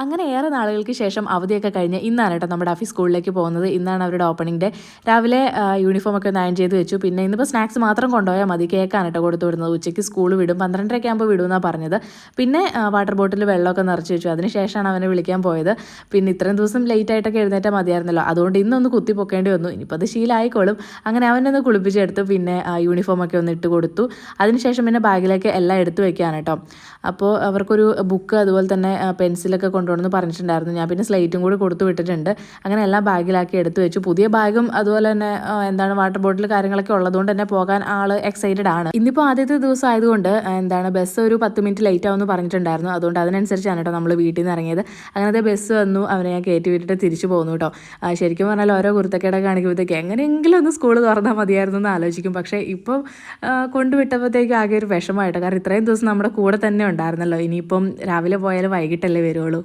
അങ്ങനെ ഏറെ നാളുകൾക്ക് ശേഷം അവധിയൊക്കെ കഴിഞ്ഞ് ഇന്നാണ് കേട്ടോ നമ്മുടെ അഫി സ്കൂളിലേക്ക് പോകുന്നത്. ഇന്നാണ് അവരുടെ ഓപ്പണിംഗ് ഡേ. രാവിലെ യൂണിഫോം ഒക്കെ ഒന്ന് അയൺ ചെയ്ത് വെച്ചു. പിന്നെ ഇന്നിപ്പോൾ സ്നാക്സ് മാത്രം കൊണ്ടുപോയാൽ മതി. കേക്കാണ് കേട്ടോ കൊടുത്തു വിടുന്നത്. ഉച്ചയ്ക്ക് സ്കൂൾ വിടും, 12:30 ആകുമ്പോൾ വിടുമെന്നാണ് പറഞ്ഞത്. പിന്നെ വാട്ടർ ബോട്ടിൽ വെള്ളമൊക്കെ നിറച്ച് വെച്ചു. അതിനുശേഷമാണ് അവനെ വിളിക്കാൻ പോയത്. പിന്നെ ഇത്രയും ദിവസം ലേറ്റ് ആയിട്ടൊക്കെ എഴുന്നേറ്റാൽ മതിയായിരുന്നല്ലോ, അതുകൊണ്ട് ഇന്നൊന്ന് കുത്തി പൊക്കേണ്ടി വന്നു. ഇനിയിപ്പോൾ അത് ശീലമായിക്കോളും. അങ്ങനെ അവനൊന്ന് കുളിപ്പിച്ചെടുത്ത് പിന്നെ യൂണിഫോമൊക്കെ ഒന്ന് ഇട്ട് കൊടുത്തു. അതിനുശേഷം പിന്നെ ബാഗിലേക്ക് എല്ലാം എടുത്തു വെക്കുകയാണ് കേട്ടോ. അപ്പോൾ അവർക്കൊരു ബുക്ക് അതുപോലെ തന്നെ പെൻസിലൊക്കെ കൊണ്ടുവന്ന് പറഞ്ഞിട്ടുണ്ടായിരുന്നു. ഞാൻ പിന്നെ സ്ലേറ്റും കൂടി കൊടുത്തു വിട്ടിട്ടുണ്ട്. അങ്ങനെ എല്ലാം ബാഗിലാക്കി എടുത്തു വെച്ചു. പുതിയ ബാഗും അതുപോലെ തന്നെ വാട്ടർ ബോട്ടിൽ കാര്യങ്ങളൊക്കെ ഉള്ളതുകൊണ്ട് തന്നെ പോകാൻ ആൾ എക്സൈറ്റഡ് ആണ്. ഇന്നിപ്പോൾ ആദ്യത്തെ ദിവസം ആയതുകൊണ്ട് ബസ് ഒരു 10 മിനിറ്റ് ലേറ്റ് ആവുമെന്ന് പറഞ്ഞിട്ടുണ്ടായിരുന്നു. അതുകൊണ്ട് അതിനനുസരിച്ചാണ് കേട്ടോ നമ്മൾ വീട്ടിൽ നിന്ന് ഇറങ്ങിയത്. അങ്ങനത്തെ ബസ് വന്നു, അവനെ ഞാൻ കയറ്റി വിട്ടിട്ട് തിരിച്ചു പോകുന്നു കേട്ടോ. ശരിക്കും പറഞ്ഞാൽ ഓരോ കുരുത്തക്കേടൊക്കെ കാണിക്കുമ്പോഴത്തേക്ക് എങ്ങനെയെങ്കിലും ഒന്ന് സ്കൂൾ തുറന്നാൽ മതിയായിരുന്നു എന്ന് ആലോചിക്കും. പക്ഷേ ഇപ്പോൾ കൊണ്ടുവിട്ടപ്പോഴത്തേക്ക് ആകെ ഒരു വിഷമമായിട്ടോ. കാരണം ഇത്രയും ദിവസം നമ്മുടെ കൂടെ തന്നെ ഉണ്ടായിരുന്നല്ലോ. ഇനിയിപ്പം രാവിലെ പോയാൽ വൈകിട്ടല്ലേ വരുള്ളൂ.